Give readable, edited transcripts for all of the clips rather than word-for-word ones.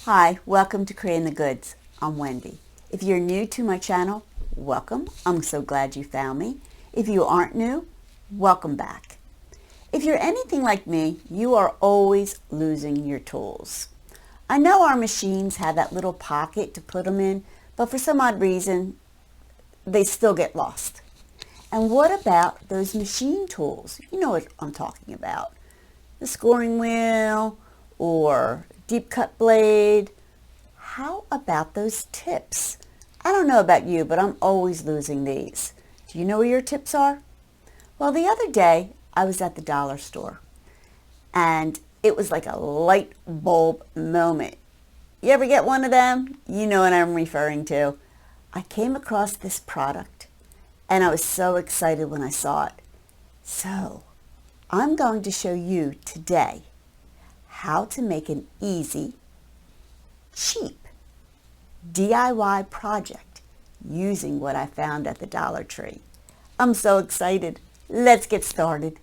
Hi, welcome to Creating the Goods. I'm Wendy. If you're new to my channel, welcome. I'm so glad you found me. If you aren't new, welcome back. If you're anything like me, you are always losing your tools. I know our machines have that little pocket to put them in, but for some odd reason, they still get lost. And what about those machine tools? You know what I'm talking about. The scoring wheel or deep cut blade. How about those tips? I don't know about you, but I'm always losing these. Do you know where your tips are? Well, the other day I was at the dollar store and it was like a light bulb moment. You ever get one of them? You know what I'm referring to. I came across this product and I was so excited when I saw it. So I'm going to show you today how to make an easy, cheap DIY project using what I found at the Dollar Tree. I'm so excited. Let's get started.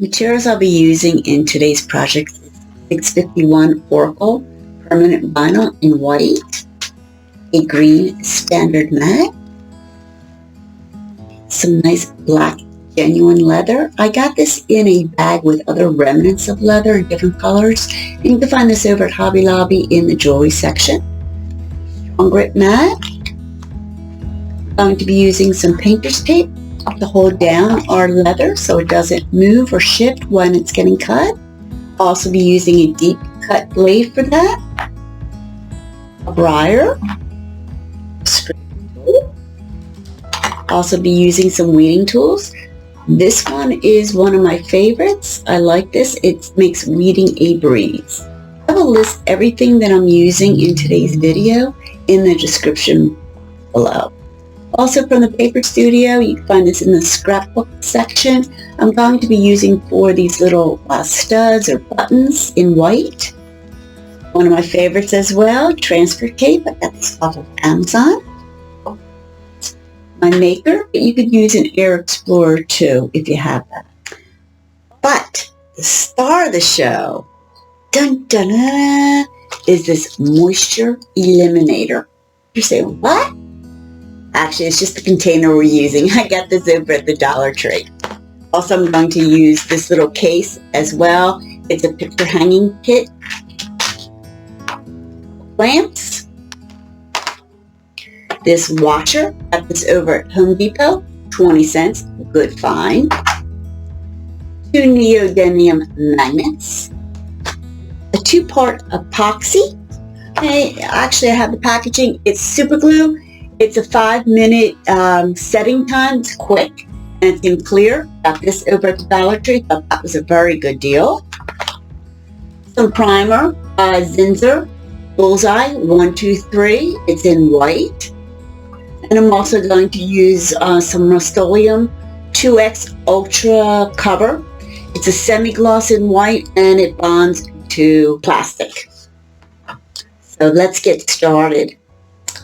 Materials I'll be using in today's project is 651 Oracle permanent vinyl in white, a green standard matte, some nice black genuine leather. I got this in a bag with other remnants of leather in different colors, and you can find this over at Hobby Lobby in the jewelry section. Strong grip mat. I'm going to be using some painter's tape to hold down our leather so it doesn't move or shift when it's getting cut. I'll also be using a deep cut blade for that, a briar, I'll also be using some weeding tools. This one is one of my favorites. I like this. It makes weeding a breeze. I will list everything that I'm using in today's video in the description below. Also from the Paper Studio, you can find this in the scrapbook section. I'm going to be using for these little studs or buttons in white. One of my favorites as well, transfer tape. I got this off of Amazon. My maker, but you could use an Air Explorer too if you have that. But the star of the show, dun, dun, dun, is this moisture eliminator. You're saying, what? Actually, it's just the container we're using. I got this over at the Dollar Tree. Also, I'm going to use this little case as well. It's a picture hanging kit. Lamps. This washer, got this over at Home Depot, 20 cents, good find. 2 neodymium magnets. A 2-part epoxy. Okay, actually, I have the packaging. It's super glue. It's a 5-minute setting time. It's quick and it's in clear. Got this over at the Dollar Tree. Thought that was a very good deal. Some primer, Zinsser Bullseye 123. It's in white. And I'm also going to use some Rust-Oleum 2X Ultra cover. It's a semi-gloss in white and it bonds to plastic. So let's get started.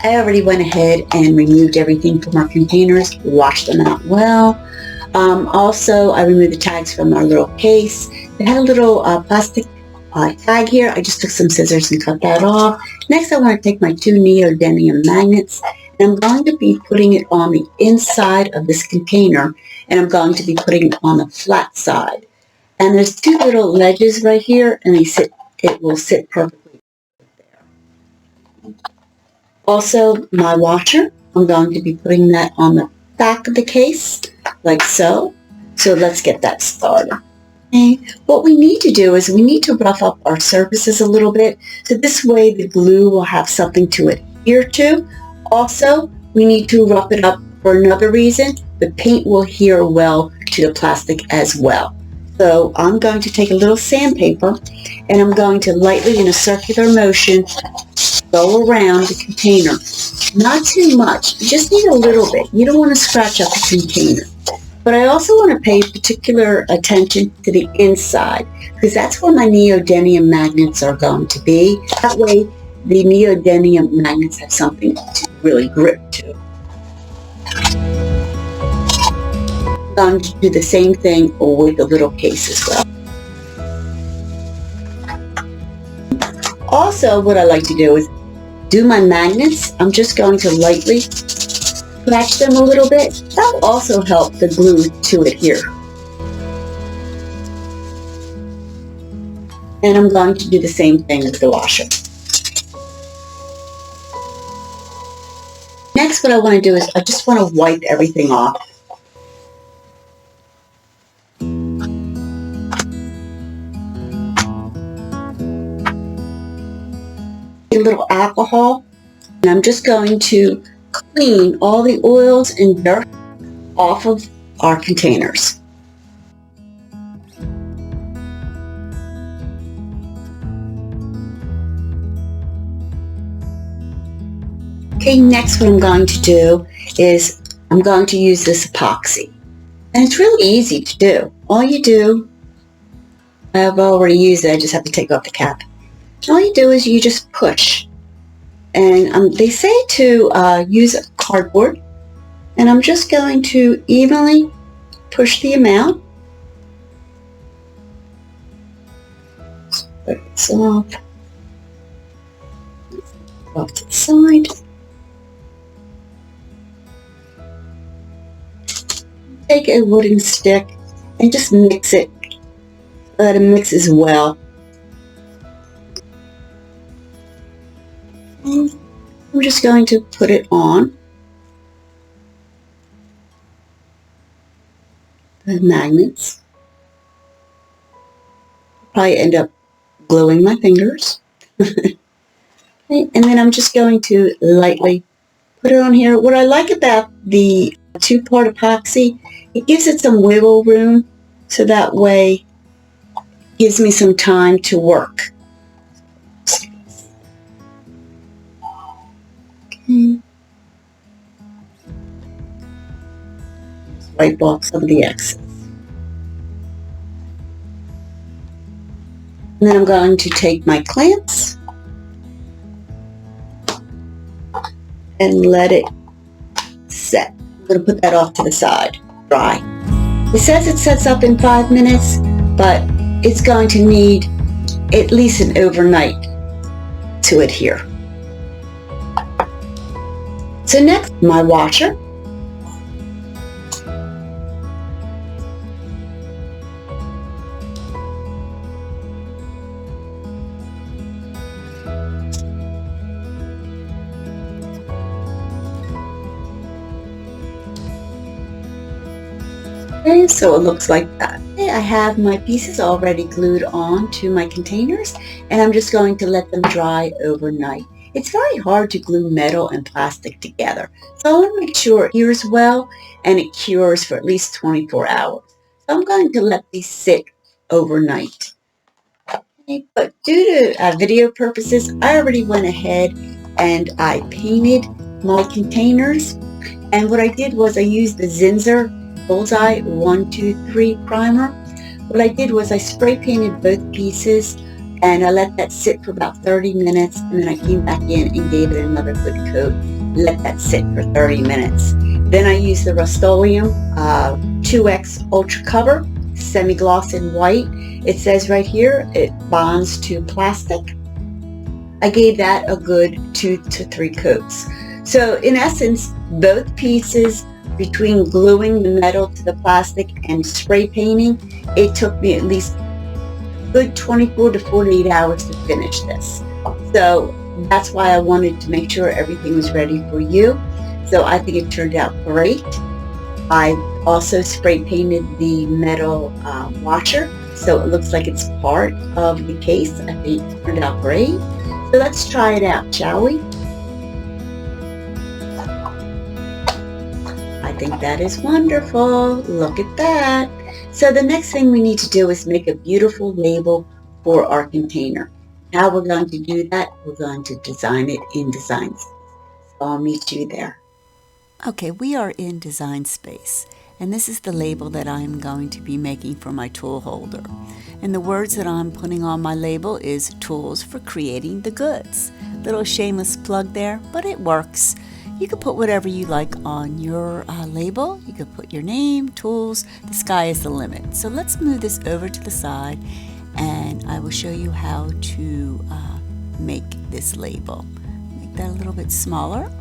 I already went ahead and removed everything from our containers, washed them out well. Also, I removed the tags from our little case. It had a little plastic tag here. I just took some scissors and cut that off. Next, I want to take my 2 neodymium magnets. I'm going to be putting it on the inside of this container, and I'm going to be putting it on the flat side. And there's 2 little ledges right here, and it will sit perfectly there. Also, my washer, I'm going to be putting that on the back of the case, like so. So let's get that started. Okay. What we need to do is we need to rough up our surfaces a little bit, so this way the glue will have something to adhere to. Also, we need to rough it up for another reason. The paint will adhere well to the plastic as well. So I'm going to take a little sandpaper and I'm going to lightly, in a circular motion, go around the container. Not too much, you just need a little bit. You don't want to scratch up the container. But I also want to pay particular attention to the inside, because that's where my neodymium magnets are going to be. That way, the neodymium magnets have something to really grip to. I'm going to do the same thing with the little case as well. Also, what I like to do is do my magnets. I'm just going to lightly scratch them a little bit. That will also help the glue to adhere. And I'm going to do the same thing with the washer. Next, what I want to do is I just want to wipe everything off. A little alcohol, and I'm just going to clean all the oils and dirt off of our containers. Okay, next what I'm going to do is I'm going to use this epoxy. And it's really easy to do. All you do, I've already used it, I just have to take off the cap. All you do is you just push. And they say to use cardboard. And I'm just going to evenly push the amount. Put this off to the side. Take a wooden stick and just mix it, let it mix well. And I'm just going to put it on the magnets. Probably end up gluing my fingers. Okay, and then I'm just going to lightly put it on here. What I like about the two-part epoxy, it gives it some wiggle room, so that way it gives me some time to work. Okay. Just wipe off some of the excess. And then I'm going to take my clamps and let it set. I'm going to put that off to the side, dry. It says it sets up in 5 minutes, but it's going to need at least an overnight to adhere. So next, my washer. Okay, so it looks like that. Okay, I have my pieces already glued on to my containers, and I'm just going to let them dry overnight. It's very hard to glue metal and plastic together, so I want to make sure it adheres well and it cures for at least 24 hours. So I'm going to let these sit overnight. Okay, but due to video purposes, I already went ahead and I painted my containers. And what I did was I used the Zinsser Bullseye 123 primer. What I did was I spray painted both pieces and I let that sit for about 30 minutes, and then I came back in and gave it another good coat. Let that sit for 30 minutes. Then I used the Rust-Oleum 2X Ultra Cover, semi-gloss in white. It says right here it bonds to plastic. I gave that a good 2 to 3 coats. So in essence, both pieces, between gluing the metal to the plastic and spray painting, it took me at least a good 24 to 48 hours to finish this. So that's why I wanted to make sure everything was ready for you. So I think it turned out great. I also spray painted the metal washer, so it looks like it's part of the case. I think it turned out great. So let's try it out, shall we? I think that is wonderful. Look at that. So the next thing we need to do is make a beautiful label for our container. How we're going to do that, we're going to design it in Design Space. So I'll meet you there. Okay, we are in Design Space, and this is the label that I'm going to be making for my tool holder. And the words that I'm putting on my label is Tools for Creating the Goods. Little shameless plug there, but it works. You can put whatever you like on your label. You can put your name, tools, the sky is the limit. So let's move this over to the side, and I will show you how to make this label. Make that a little bit smaller.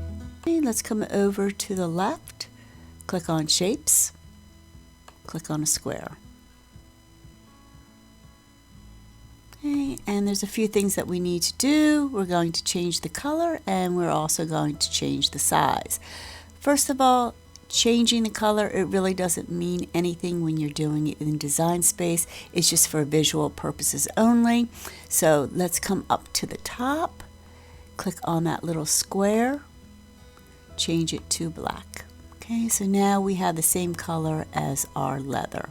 Okay, let's come over to the left, click on Shapes, click on a square. Okay, and there's a few things that we need to do. We're going to change the color, and we're also going to change the size. First of all, changing the color, it really doesn't mean anything when you're doing it in Design Space. It's just for visual purposes only. So let's come up to the top, click on that little square, change it to black. Okay, so now we have the same color as our leather.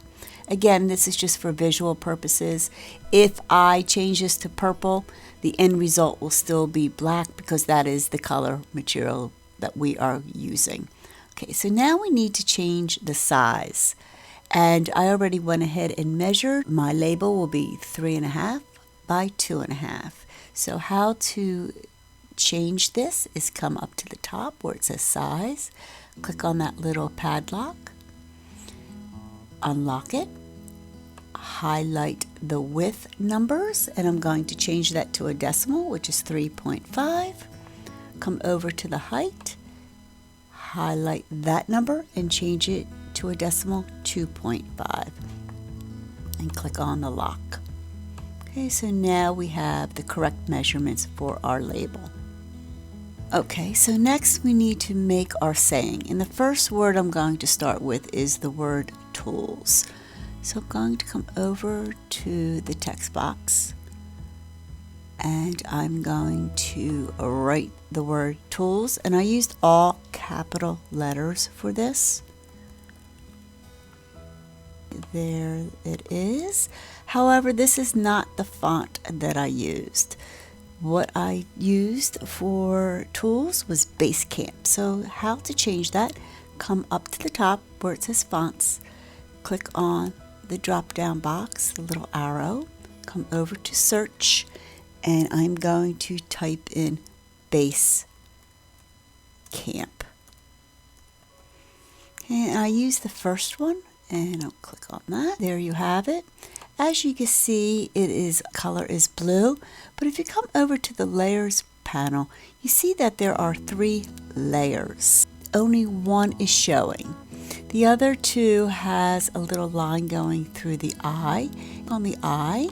Again, this is just for visual purposes. If I change this to purple, the end result will still be black because that is the color material that we are using. Okay, so now we need to change the size. And I already went ahead and measured. My label will be 3.5 by 2.5. So how to change this is come up to the top where it says size, click on that little padlock, unlock it, highlight the width numbers, and I'm going to change that to a decimal, which is 3.5. Come over to the height, highlight that number and change it to a decimal, 2.5, and click on the lock. Okay, so now we have the correct measurements for our label. Okay, so next we need to make our saying, and the first word I'm going to start with is the word tools. So I'm going to come over to the text box, and I'm going to write the word tools, and I used all capital letters for this. There it is. However, this is not the font that I used. What I used for tools was Basecamp. So how to change that? Come up to the top where it says fonts, click on the drop down box, the little arrow, come over to search, and I'm going to type in Basecamp. And I use the first one, and I'll click on that. There you have it. As you can see, color is blue, but if you come over to the layers panel, you see that there are 3 layers. Only one is showing. The other 2 has a little line going through the eye. On the eye,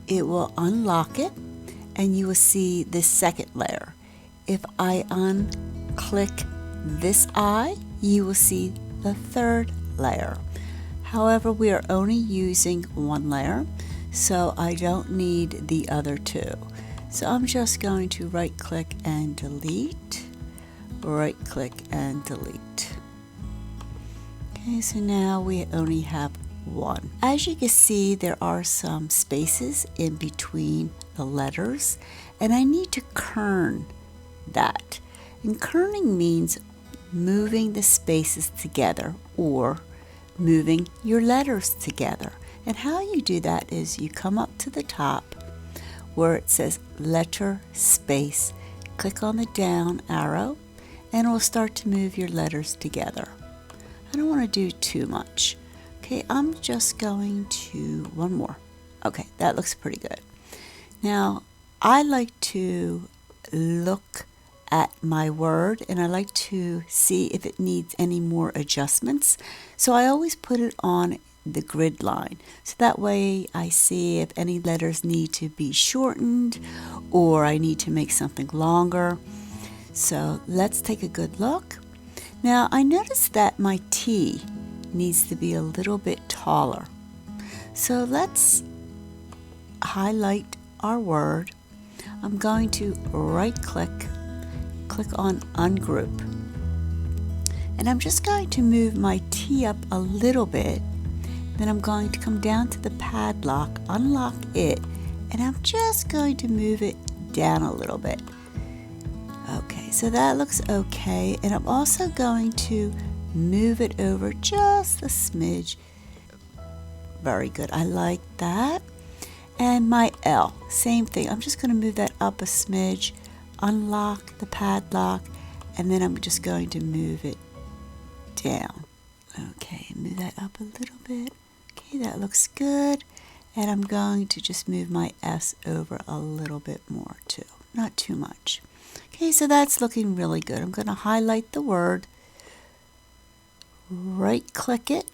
it will unlock it, and you will see this second layer. If I unclick this eye, you will see the 3rd layer. However, we are only using 1 layer, so I don't need the other 2. So I'm just going to right click and delete, right click and delete. Okay, so now we only have 1. As you can see, there are some spaces in between the letters, and I need to kern that. And kerning means moving the spaces together or moving your letters together. And how you do that is you come up to the top where it says letter space, click on the down arrow, and it will start to move your letters together. I don't want to do too much. Okay, I'm just going to one more. Okay, that looks pretty good. Now, I like to look at my word, and I like to see if it needs any more adjustments. So I always put it on the grid line. So that way I see if any letters need to be shortened or I need to make something longer. So let's take a good look. Now I noticed that my T needs to be a little bit taller. So let's highlight our word. I'm going to right click on ungroup, and I'm just going to move my T up a little bit. Then I'm going to come down to the padlock, unlock it, and I'm just going to move it down a little bit. Okay, so that looks okay, and I'm also going to move it over just a smidge. Very good, I like that. And my L, same thing. I'm just going to move that up a smidge, unlock the padlock, and then I'm just going to move it down. Okay, move that up a little bit. Okay, that looks good. And I'm going to just move my S over a little bit more too, not too much. Okay, so that's looking really good. I'm going to highlight the word, right click it,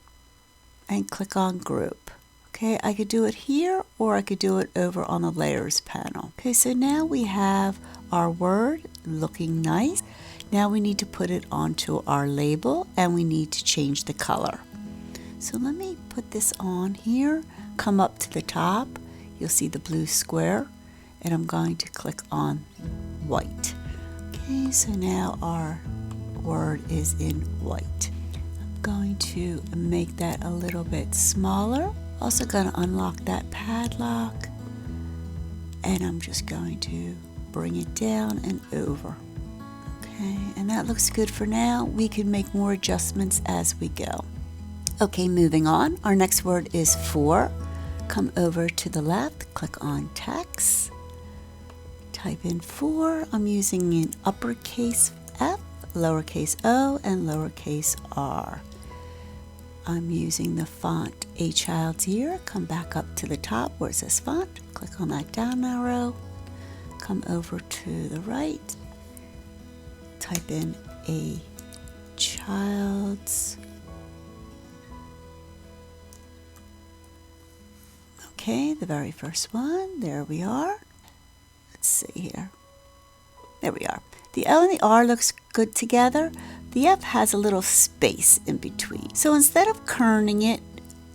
and click on group. Okay, I could do it here or I could do it over on the layers panel. Okay, so now we have our word looking nice. Now we need to put it onto our label and we need to change the color. So let me put this on here, come up to the top, you'll see the blue square, and I'm going to click on white. Okay, so now our word is in white. I'm going to make that a little bit smaller. Also going to unlock that padlock, and I'm just going to bring it down and over. Okay, and that looks good for now. We can make more adjustments as we go. Okay, moving on. Our next word is for. Come over to the left, click on text, type in for. I'm using an uppercase F, lowercase o, and lowercase r. I'm using the font A Child's Ear. Come back up to the top where it says font, click on that down arrow, come over to the right, type in A Child's. Okay, the very first one, there we are. Let's see here. There we are. The O and the R looks good together. The F has a little space in between. So instead of kerning it,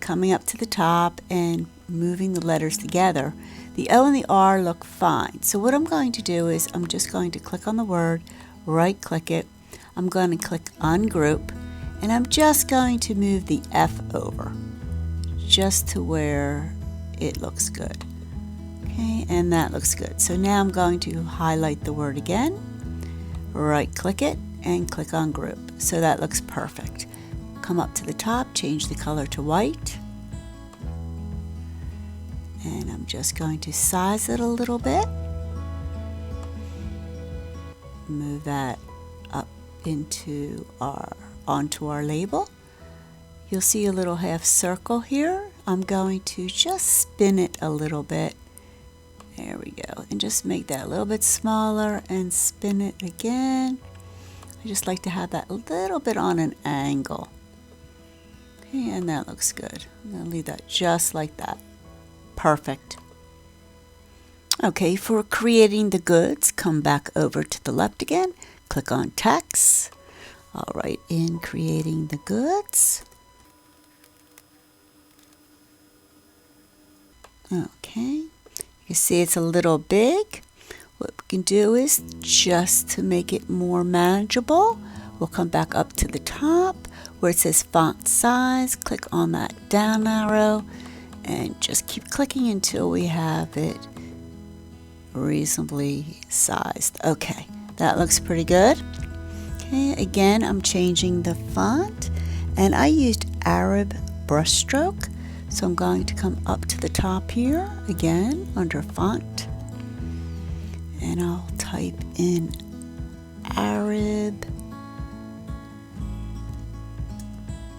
coming up to the top and moving the letters together, the O and the R look fine. So what I'm going to do is I'm just going to click on the word, right click it. I'm going to click ungroup, and I'm just going to move the F over just to where it looks good. Okay, and that looks good. So now I'm going to highlight the word again, right click it, and click on group. So that looks perfect. Come up to the top, change the color to white, and I'm just going to size it a little bit. Move that up onto our label. You'll see a little half circle here. I'm going to just spin it a little bit. There we go. And just make that a little bit smaller and spin it again. I just like to have that a little bit on an angle. Okay, and that looks good. I'm going to leave that just like that. Perfect. Okay, for creating the goods, come back over to the left again. Click on text. I'll write in creating the goods. Okay, you can see it's a little big. What we can do is, just to make it more manageable, we'll come back up to the top where it says font size, click on that down arrow, and just keep clicking until we have it reasonably sized. Okay, that looks pretty good. Okay, again, I'm changing the font, and I used Arab brushstroke. So I'm going to come up to the top here, again, under font, and I'll type in Arab,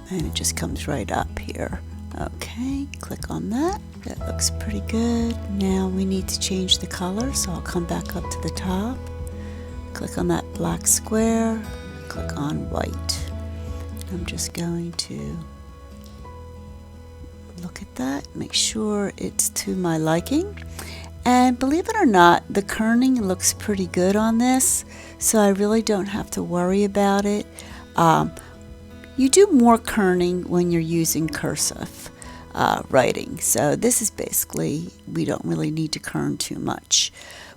and it just comes right up here. Okay, click on that. That looks pretty good. Now we need to change the color, so I'll come back up to the top, click on that black square, click on white. I'm just going to look at that, make sure it's to my liking. And believe it or not, the kerning looks pretty good on this, so I really don't have to worry about it. You do more kerning when you're using cursive writing, so this is basically, we don't really need to kern too much.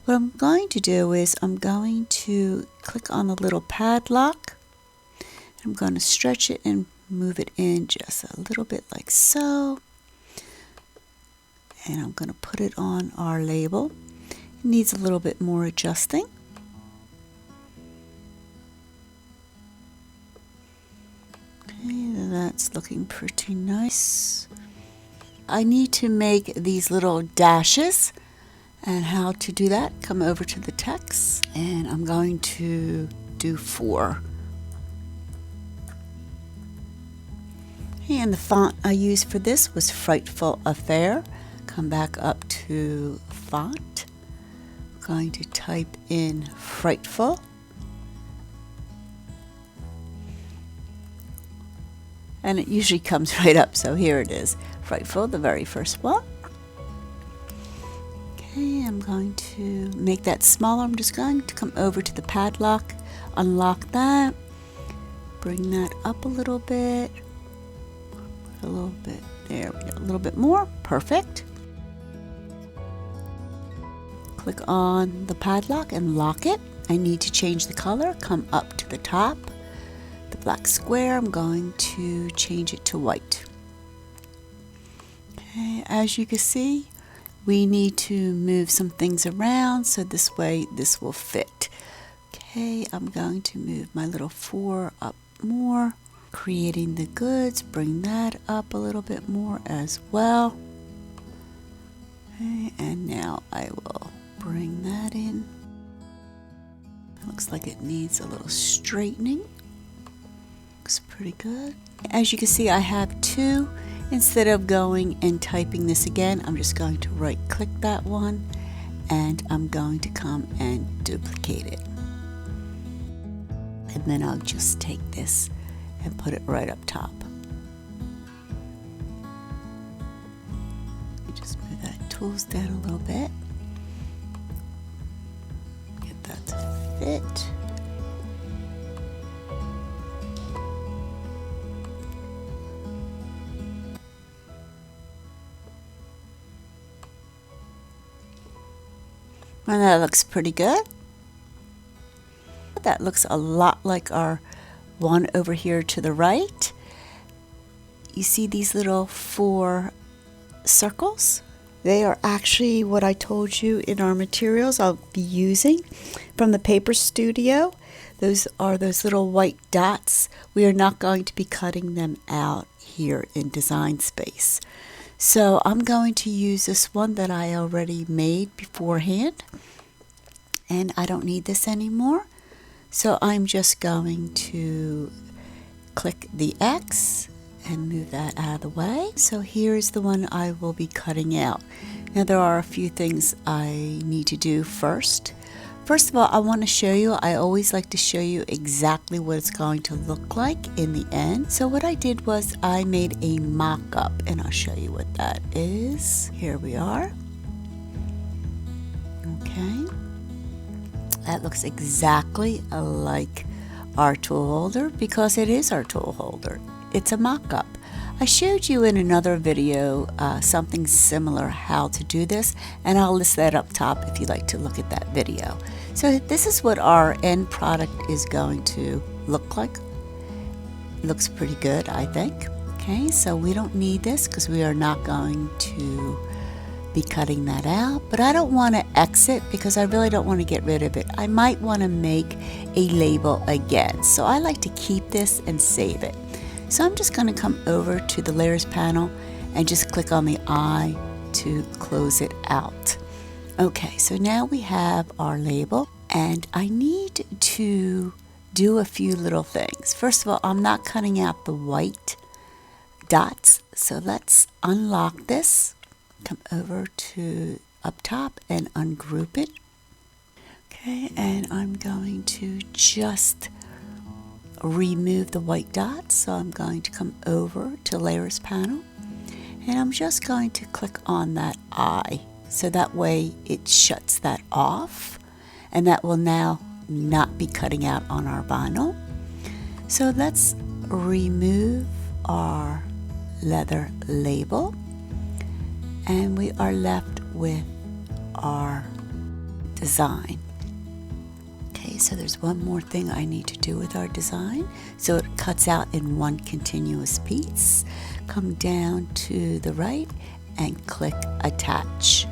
What I'm going to do is I'm going to click on the little padlock. I'm going to stretch it and move it in just a little bit like so. And I'm going to put it on our label. It needs a little bit more adjusting. Okay, that's looking pretty nice. I need to make these little dashes, and how to do that, come over to the text, and I'm going to do 4. And the font I used for this was Frightful Affair. come back up to font. I'm going to type in frightful. And it usually comes right up, so here it is. Frightful, the very first one. Okay, I'm going to make that smaller. I'm just going to come over to the padlock, unlock that, bring that up a little bit, there we go, a little bit more, perfect. Click on the padlock and lock it. I need to change the color, come up to the top. The black square, I'm going to change it to white. Okay, as you can see, we need to move some things around so this way this will fit. Okay, I'm going to move my little 4 up more. Creating the goods, bring that up a little bit more as well. Okay, and now I will bring that in. It looks like it needs a little straightening. Looks pretty good. As you can see, I have 2. Instead of going and typing this again, I'm just going to right click that one and I'm going to come and duplicate it. And then I'll just take this and put it right up top. Just move that tools down a little bit. Get that to fit. And that looks pretty good. That looks a lot like our one over here to the right. You see these little 4 circles? They are actually what I told you in our materials I'll be using from the Paper Studio. Those are those little white dots. We are not going to be cutting them out here in Design Space. So I'm going to use this one that I already made beforehand, and I don't need this anymore. So I'm just going to click the X and move that out of the way. So here's the one I will be cutting out. Now there are a few things I need to do first. First of all, I want to show you, I always like to show you exactly what it's going to look like in the end. So what I did was I made a mock-up, and I'll show you what that is. Here we are. Okay. That looks exactly like our tool holder because it is our tool holder. It's a mock-up. I showed you in another video something similar how to do this, and I'll list that up top if you'd like to look at that video. So this is what our end product is going to look like. It looks pretty good, I think. Okay, so we don't need this because we are not going to be cutting that out, but I don't want to exit because I really don't want to get rid of it. I might want to make a label again, so I like to keep this and save it. So I'm just going to come over to the layers panel and just click on the eye to close it out. Okay, so now we have our label, and I need to do a few little things. First of all, I'm not cutting out the white dots, so let's unlock this. Come over to up top and ungroup it. Okay, and I'm going to just remove the white dots. So I'm going to come over to layers panel, and I'm just going to click on that eye. So that way it shuts that off, and that will now not be cutting out on our vinyl. So let's remove our leather label, and we are left with our design. Okay, so there's one more thing I need to do with our design. So it cuts out in one continuous piece. Come down to the right and click attach.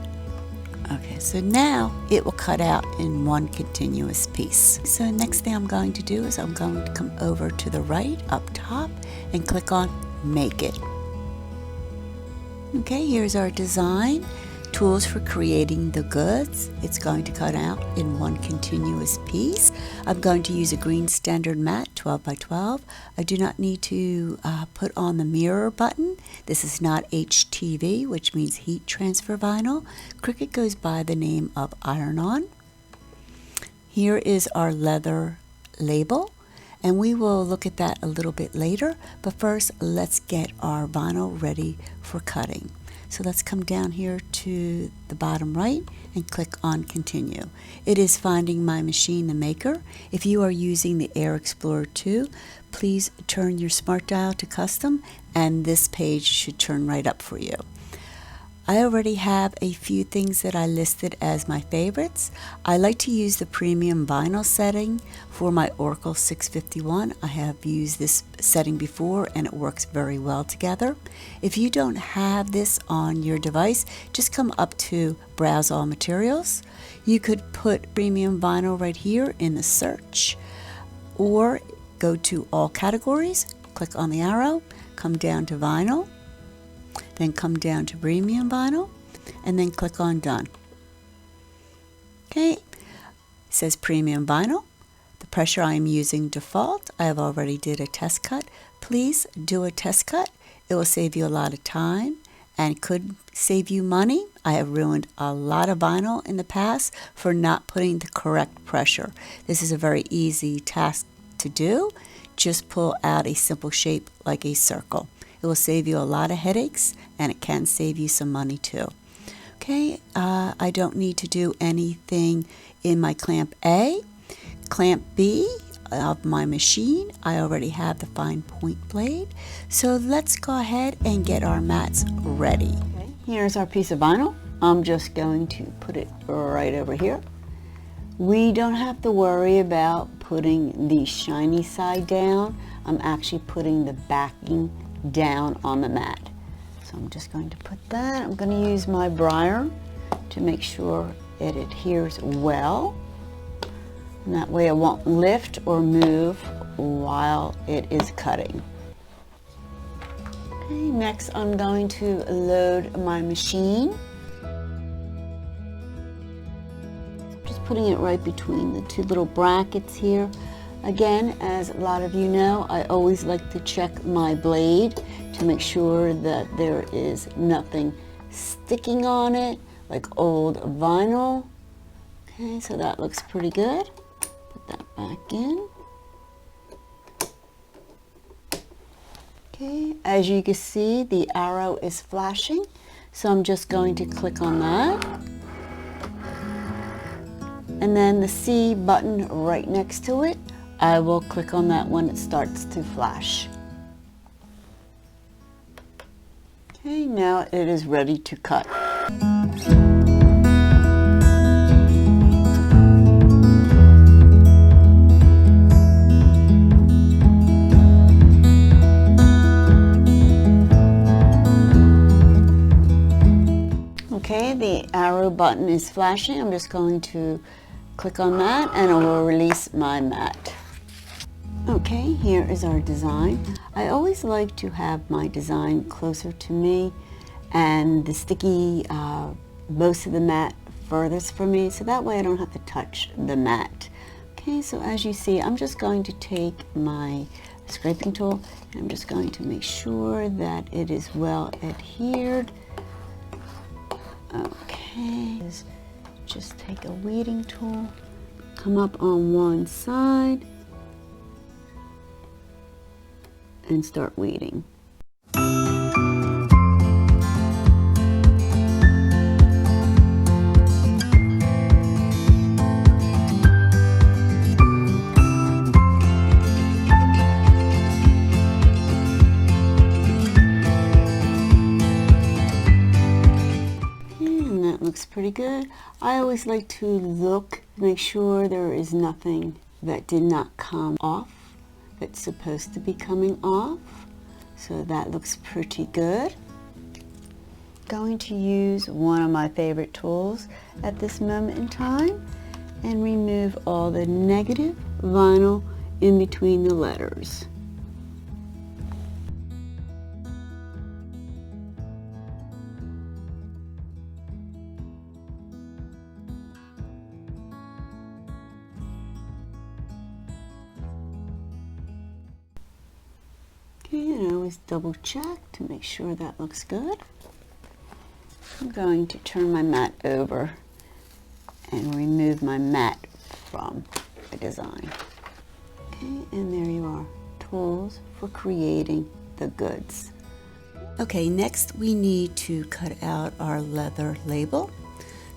Okay, so now it will cut out in one continuous piece. So next thing I'm going to do is I'm going to come over to the right up top and click on make it. Okay, here's our design. Tools for creating the goods. It's going to cut out in one continuous piece. I'm going to use a green standard mat, 12 by 12. I do not need to put on the mirror button. This is not HTV, which means heat transfer vinyl. Cricut goes by the name of iron-on. Here is our leather label, and we will look at that a little bit later, but first let's get our vinyl ready for cutting. So let's come down here to the bottom right and click on continue. It is finding my machine, the maker. If you are using the Air Explorer 2, please turn your smart dial to custom and this page should turn right up for you. I already have a few things that I listed as my favorites. I like to use the premium vinyl setting for my Oracle 651. I have used this setting before and it works very well together. If you don't have this on your device, just come up to Browse All Materials. You could put premium vinyl right here in the search, or go to All Categories, click on the arrow, come down to Vinyl, then come down to premium vinyl, and then click on done. Okay, it says premium vinyl. The pressure I am using default. I have already did a test cut. Please do a test cut. It will save you a lot of time and could save you money. I have ruined a lot of vinyl in the past for not putting the correct pressure. This is a very easy task to do. Just pull out a simple shape like a circle. It will save you a lot of headaches and it can save you some money too. Okay, I don't need to do anything in my clamp A. Clamp B of my machine, I already have the fine point blade. So let's go ahead and get our mats ready. Okay, here's our piece of vinyl. I'm just going to put it right over here. We don't have to worry about putting the shiny side down. I'm actually putting the backing down on the mat. So I'm just going to put that. I'm going to use my briar to make sure it adheres well. And that way it won't lift or move while it is cutting. Okay, next I'm going to load my machine. Just putting it right between the two little brackets here. Again, as a lot of you know, I always like to check my blade to make sure that there is nothing sticking on it, like old vinyl. Okay, so that looks pretty good. Put that back in. Okay, as you can see, the arrow is flashing, so I'm just going to click on that. And then the C button right next to it, I will click on that when it starts to flash. Okay, now it is ready to cut. Okay, the arrow button is flashing. I'm just going to click on that and it will release my mat. Okay, here is our design. I always like to have my design closer to me and the sticky most of the mat furthest from me, so that way I don't have to touch the mat. Okay, so as you see, I'm just going to take my scraping tool and I'm just going to make sure that it is well adhered. Okay, just take a weeding tool, come up on one side, and start weeding. And that looks pretty good. I always like to look, make sure there is nothing that did not come off that's supposed to be coming off. So that looks pretty good. Going to use one of my favorite tools at this moment in time and remove all the negative vinyl in between the letters. Okay, and I always double check to make sure that looks good. I'm going to turn my mat over and remove my mat from the design. Okay, and there you are, tools for creating the goods. Okay, next we need to cut out our leather label.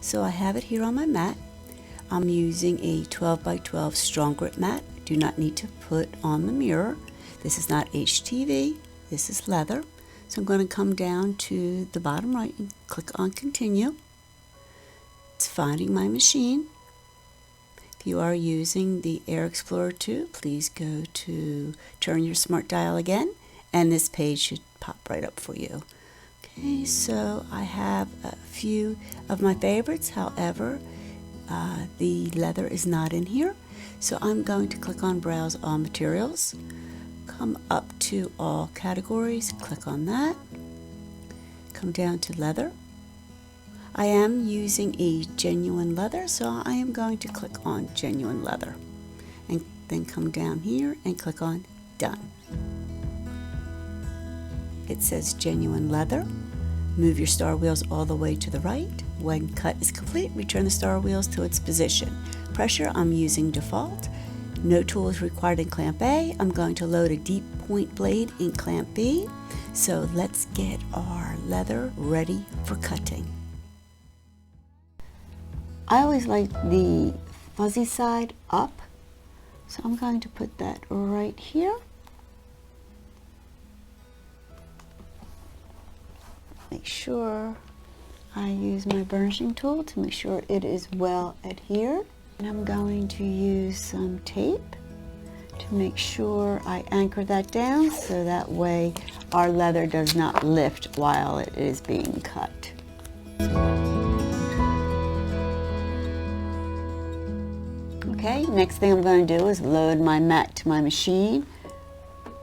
So I have it here on my mat. I'm using a 12 by 12 strong grip mat. Do not need to put on the mirror. This is not HTV, this is leather. So I'm going to come down to the bottom right and click on continue. It's finding my machine. If you are using the Air Explorer 2, please go to turn your smart dial again, and this page should pop right up for you. Okay, so I have a few of my favorites, however, the leather is not in here. So I'm going to click on Browse All Materials, come up to All Categories, click on that, come down to Leather. I am using a genuine leather, so I am going to click on Genuine Leather, and then come down here and click on Done. It says Genuine Leather. Move your star wheels all the way to the right. When cut is complete, return the star wheels to its position. Pressure, I'm using default. No tools required in clamp A. I'm going to load a deep point blade in clamp B. So let's get our leather ready for cutting. I always like the fuzzy side up, so I'm going to put that right here. Make sure I use my burnishing tool to make sure it is well adhered. And I'm going to use some tape to make sure I anchor that down so that way our leather does not lift while it is being cut. Okay, next thing I'm going to do is load my mat to my machine.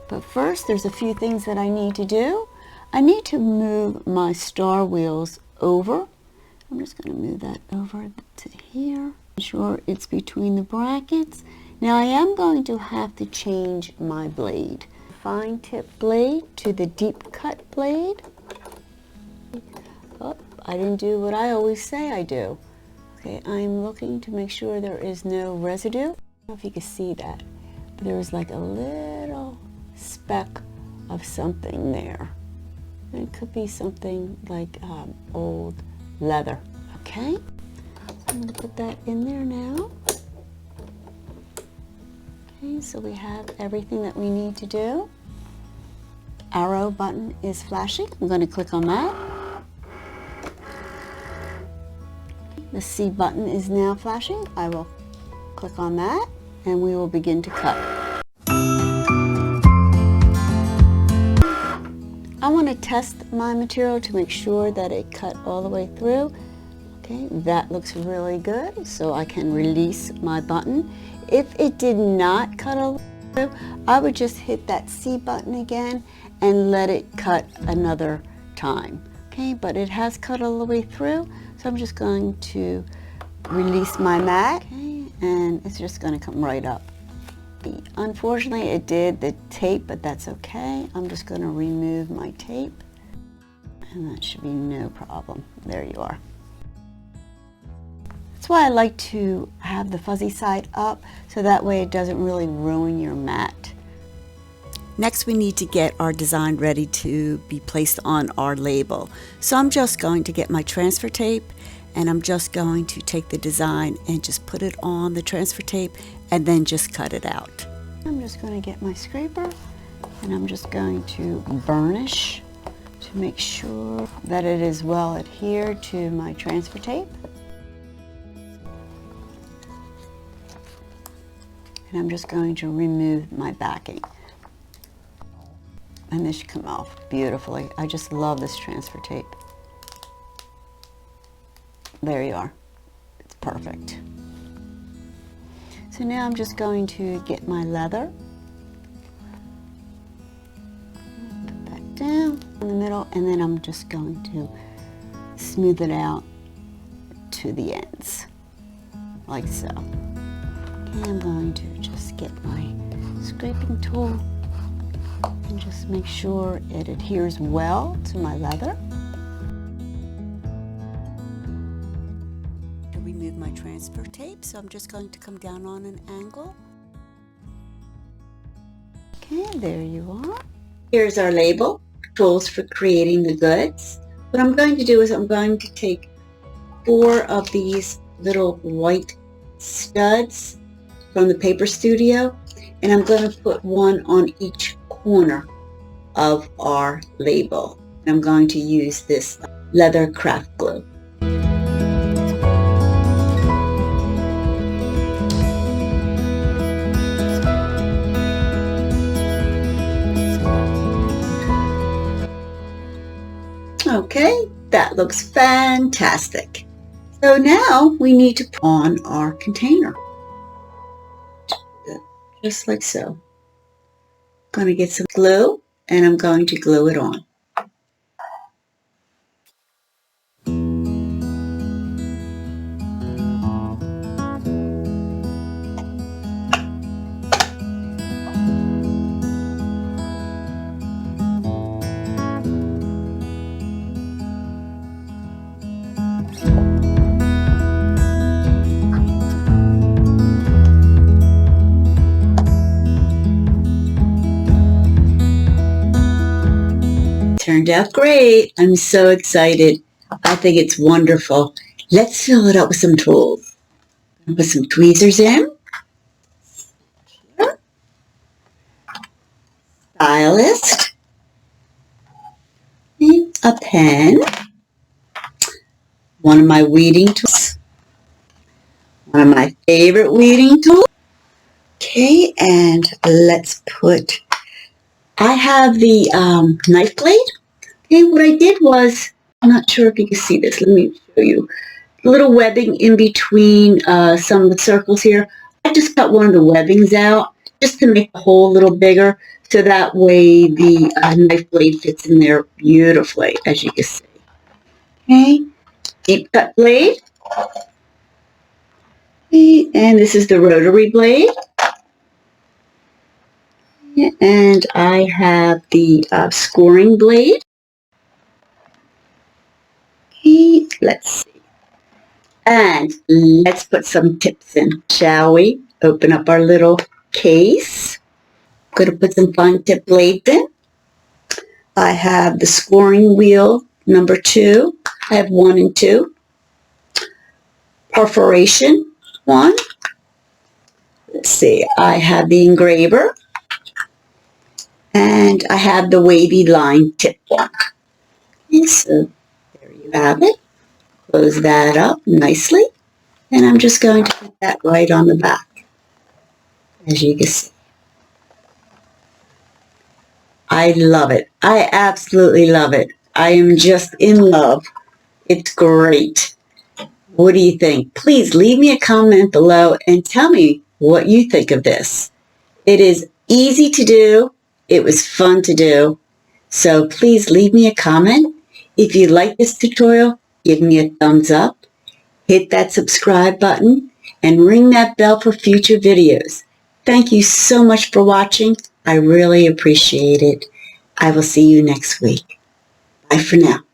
But first, there's a few things that I need to do. I need to move my star wheels over. I'm just going to move that over to here. Ensure it's between the brackets. Now I am going to have to change my blade. Fine tip blade to the deep cut blade. Oh, I didn't do what I always say I do. Okay, I'm looking to make sure there is no residue. I don't know if you can see that, but there was like a little speck of something there. It could be something like old leather. Okay, so I'm going to put that in there now. Okay, so we have everything that we need to do. Arrow button is flashing. I'm going to click on that. The C button is now flashing. I will click on that and we will begin to cut. I want to test my material to make sure that it cut all the way through. Okay, that looks really good, so I can release my button. If it did not cut all the way through, I would just hit that C button again and let it cut another time. Okay, but it has cut all the way through, so I'm just going to release my mat, okay, and it's just going to come right up. Unfortunately, it did the tape, but that's okay. I'm just going to remove my tape, and that should be no problem. There you are. That's why I like to have the fuzzy side up, so that way it doesn't really ruin your mat. Next, we need to get our design ready to be placed on our label. So I'm just going to get my transfer tape, and I'm just going to take the design and just put it on the transfer tape and then just cut it out. I'm just going to get my scraper and I'm just going to burnish to make sure that it is well adhered to my transfer tape. And I'm just going to remove my backing. And this should come off beautifully. I just love this transfer tape. There you are. It's perfect. So now I'm just going to get my leather. Put that down in the middle, and then I'm just going to smooth it out to the ends, like so. Okay, I'm going to just get my scraping tool And just make sure it adheres well to my leather. To remove my transfer tape, so I'm just going to come down on an angle. Okay, there you are. Here's our label, tools for creating the goods. What I'm going to do is I'm going to take 4 of these little white studs from the Paper Studio, and I'm going to put one on each corner of our label. I'm going to use this leather craft glue. Okay, that looks fantastic. So now we need to put on our container. Just like so. I'm going to get some glue and I'm going to glue it on. Turned out great. I'm so excited. I think it's wonderful. Let's fill it up with some tools. Put some tweezers in. Stylist. A pen. One of my weeding tools. One of my favorite weeding tools. Okay, and let's put, I have the knife blade. Okay, what I did was, I'm not sure if you can see this. Let me show you. A little webbing in between some of the circles here. I just cut one of the webbings out just to make the hole a little bigger, so that way the knife blade fits in there beautifully, as you can see. Okay, deep cut blade. Okay, and this is the rotary blade. And I have the scoring blade. Okay, let's see. And let's put some tips in, shall we? Open up our little case. I'm going to put some fine tip blades in. I have the scoring wheel number 2. I have 1 and 2. Perforation 1. Let's see. I have the engraver. And I have the wavy line tip one. Okay, so there you have it. Close that up nicely. And I'm just going to put that right on the back, as you can see. I love it. I absolutely love it. I am just in love. It's great. What do you think? Please leave me a comment below and tell me what you think of this. It is easy to do. It was fun to do. So please leave me a comment. If you like this tutorial, give me a thumbs up. Hit that subscribe button and ring that bell for future videos. Thank you so much for watching. I really appreciate it. I will see you next week. Bye for now.